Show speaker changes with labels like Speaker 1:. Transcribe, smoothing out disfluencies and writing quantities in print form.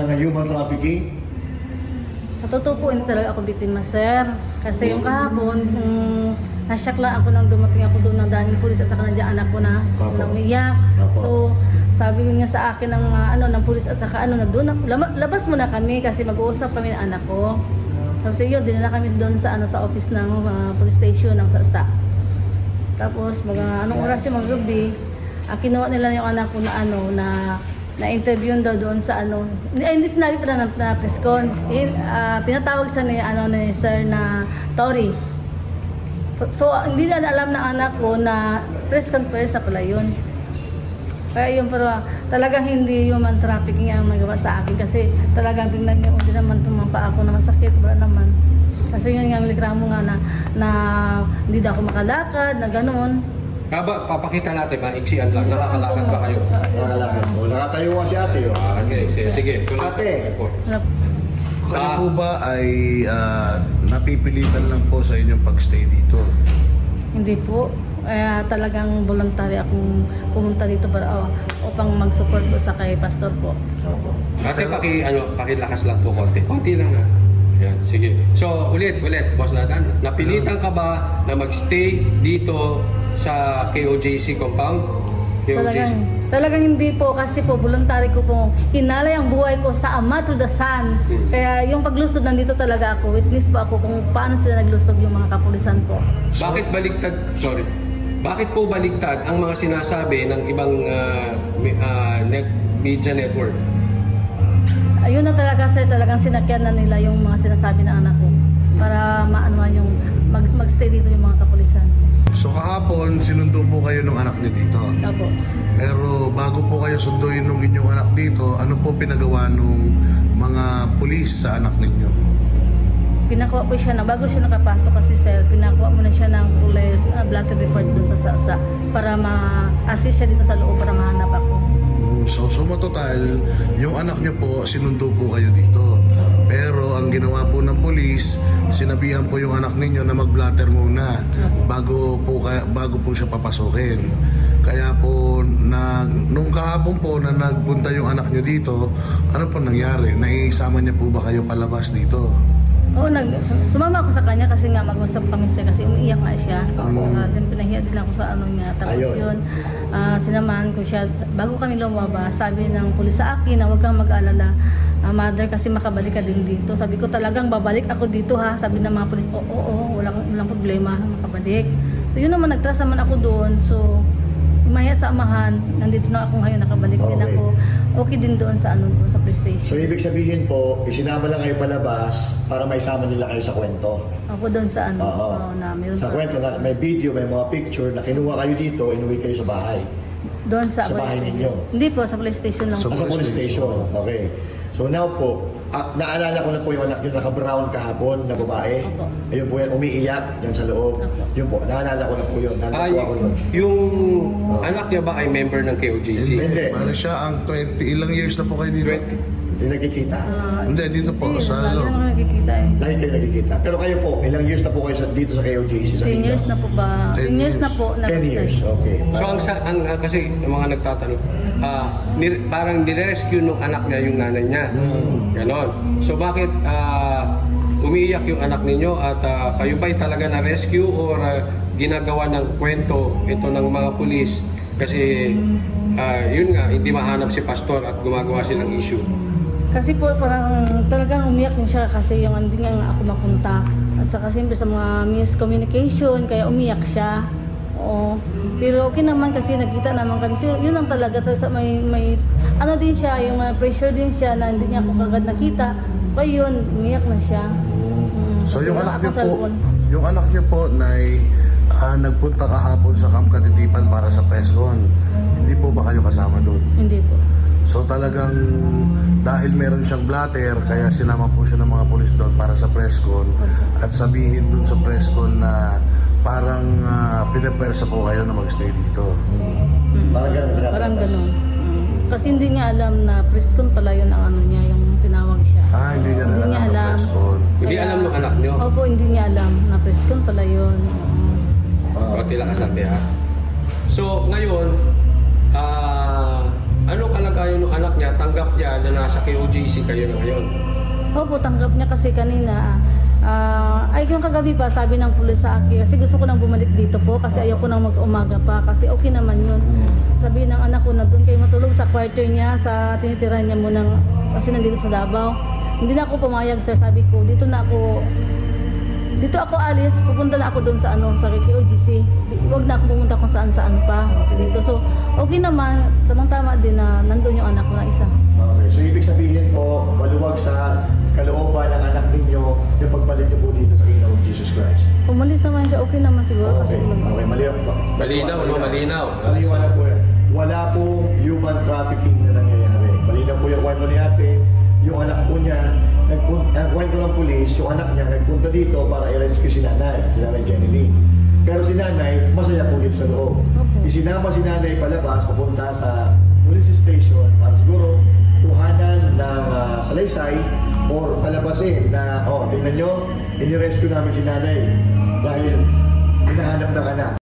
Speaker 1: ng human trafficking?
Speaker 2: Sa totoo po, hindi talaga ako biktima, sir. Kasi yung kahapon, nasyak lang ako nang dumating ako doon ng daming pulis at saka nandiyan anak ko na umiyak. So, sabi niya sa akin ng ng pulis at saka na doon, labas muna kami kasi mag-uusap kami ng anak ko. Tapos yun, dinala kami doon sa sa office ng police station ng Sarsa. Tapos mga anong oras yung mga gabi, kinuha nila yung anak ko na interview daw doon sa hindi sinabi pala na press con. Pinatawag siya ni sir na Tori. So hindi na alam ng anak ko na press conference pala yun. Kaya yun, pero talagang hindi human trafficking ang nagawa sa akin kasi talagang tingnan niyo, hindi naman tumampa ako na masakit, wala naman. Kasi yun yung reklamo nga na hindi daw ako makalakad, na gano'n.
Speaker 3: Papakita natin, maiksian lang. Nakakalakad ba kayo?
Speaker 1: Nakakalakad. Nakatayo nga si ate.
Speaker 3: Okay, sige.
Speaker 1: Ate!
Speaker 4: Kayo po ba ay napipilitan lang po sa inyong pagstay dito?
Speaker 2: Hindi po. Talagang voluntary akong pumunta dito para upang mag-support po sa kay pastor po.
Speaker 3: Ate, pakilakas lang po konti. Konti lang ha. Yan, sige. So, ulit, Boss Nathan. Napilitan ka ba na magstay dito sa KOJC compound?
Speaker 2: Talagang hindi po kasi po voluntary ko po hinalay ang buhay ko sa Ama to the Son. Kaya yung paglusod nandito talaga ako. Witness po ako kung paano sila naglusod yung mga kapulisan po.
Speaker 3: Bakit baliktad? Sorry. Bakit po baliktad ang mga sinasabi ng ibang media network?
Speaker 2: Ayun na talaga sir, talagang sinakyan na nila yung mga sinasabi ng anak ko para maanuan yung magstay dito yung mga kapulisan.
Speaker 4: So kahapon, sinundo po kayo ng anak niyo dito?
Speaker 2: Opo.
Speaker 4: Pero bago po kayo sunduin ng inyong anak dito, ano po pinagawa ng mga pulis sa anak ninyo?
Speaker 2: Pinakuha po siya bago siya nakapasok kasi sir, pinakuha muna siya ng police blood report dun sa Sarsa para ma-assist siya dito sa loob para mahanap ako.
Speaker 4: So matotal, yung anak niyo po, sinundo po kayo dito. Pero ang ginawa po ng polis, sinabihan po yung anak ninyo na mag-blatter muna bago po siya papasukin. Kaya po, nung kahapon po na nagpunta yung anak niyo dito, ano po nangyari? Naisama niya po ba kayo palabas dito?
Speaker 2: Oo, sumama ako sa kanya kasi nga mag-usap kami siya kasi umiiyak nga siya. Kasi pinahiya din ako sa niya. Tapos yun, sinamahan ko siya. Bago kami lumabas, sabi ng pulis sa akin na huwag kang mag-alala. Mother, kasi makabalik ka din dito. Sabi ko talagang babalik ako dito ha. Sabi ng mga pulis, oo, walang problema, makabalik. So yun naman, nagtras naman ako doon. So, umaya sa amahan, nandito na ako ngayon, nakabalik din ako. Okay din doon sa doon sa police station.
Speaker 1: So ibig sabihin po, isinama lang kayo palabas para maisama nila kayo sa kwento.
Speaker 2: Ako doon sa namin.
Speaker 1: Sa kwento na may video, may mga picture na kinuha kayo dito, inuwi kayo sa bahay.
Speaker 2: Doon sa
Speaker 1: bahay ninyo?
Speaker 2: Hindi po, sa police station lang.
Speaker 1: Sa police station, okay. So now po, naalala ko na po yung anak nyo naka-brown kahapon na babae.
Speaker 2: Opo.
Speaker 1: Ayun po yan, umiiyak yan sa loob.
Speaker 2: Opo.
Speaker 1: Yun po, naalala ko na po yun. Nanakuha ko yun.
Speaker 3: Yung anak niya ba ay member ng KOJC?
Speaker 1: Hindi.
Speaker 4: Para siya ang 20, ilang years na po kayo dito?
Speaker 1: Hindi nagkikita.
Speaker 4: Hindi, dito po, sa loob.
Speaker 2: Hindi nagkikita eh.
Speaker 1: Lagi kayo nagkikita. Pero kayo po, ilang years na po kayo dito sa KOJC? Sa
Speaker 2: 10 years na po ba? 10 years na po.
Speaker 1: 10 years, okay.
Speaker 3: So kasi yung mga nagtatanong, parang nire-rescue nung anak niya yung nanay niya. Ganon. So bakit umiiyak yung anak ninyo at kayo ba'y talaga na-rescue or ginagawa ng kwento ito ng mga pulis kasi yun nga, hindi mahanap si pastor at gumagawa silang issue?
Speaker 2: Kasi po parang talagang umiyak din siya kasi yung hindi nga ako mapunta. At saka siyempre sa mga miscommunication, kaya umiyak siya. Oo. Pero okay naman kasi nagkita naman kami. So, yun ang talaga. May ano din siya, yung pressure din siya na hindi niya ako kagad nakita. Kaya yun, umiyak na siya.
Speaker 4: So yung anak niyo po, nagpunta kahapon sa Camp Katitipan para sa press con. Hindi po ba kayo kasama doon?
Speaker 2: Hindi po.
Speaker 4: So talagang dahil meron siyang blatter, kaya sinama po siya ng mga polis doon para sa press con at sabihin doon sa press con na parang pinapersa po kayo na magstay dito.
Speaker 1: Parang
Speaker 2: ganun. Kasi hindi niya alam na press con pala yun ang niya, yung tinawag siya.
Speaker 4: Hindi niya alam.
Speaker 3: Hindi alam ng anak niyo?
Speaker 2: Opo, hindi niya alam na press con pala yun.
Speaker 3: Pati lang kasante ha. So ngayon, anong kalagayan ng anak niya? tanggap niya na nasa KOJC kayo na ngayon.
Speaker 2: Opo, tanggap niya kasi kanina. Ay, yung kagabi pa, sabi ng pulis sa akin, kasi gusto ko nang bumalik dito po kasi ayaw ko nang mag-umaga pa kasi okay naman yun. Sabi ng anak ko na doon kayo matulog sa kwarto niya, sa tinitira niya mo ng, kasi nandito sa Davao. Hindi na ako pumayag, sir. Sabi ko, dito ako alis, pupunta na ako doon sa sa KOJC. Huwag na ako pumunta kung saan-saan pa dito. So, okay naman, tamang-tama din na nandun yung anak ko na isa.
Speaker 1: Okay, so ibig sabihin po, maluwag sa kalooban ng anak ninyo yung pagbalik niyo po dito sa Kingdom of Jesus Christ.
Speaker 2: Umalis naman siya, okay naman siguro.
Speaker 1: Okay, okay, malinaw.
Speaker 3: Malinaw.
Speaker 1: Malinaw po yan. Wala pong human trafficking na nangyayari. Malinaw po yung kwento ni ate. Yung anak po niya, ang kwento ng pulis, yung anak niya nagpunta dito para i-rescue si nanay Jenny Lee. Pero si nanay, masaya po dito sa loob. Isinama si nanay palabas, papunta sa police station para siguro kuhanan ng salaysay or palabasin na, tingnan nyo, inirescue namin si nanay dahil hinahanap ng anak.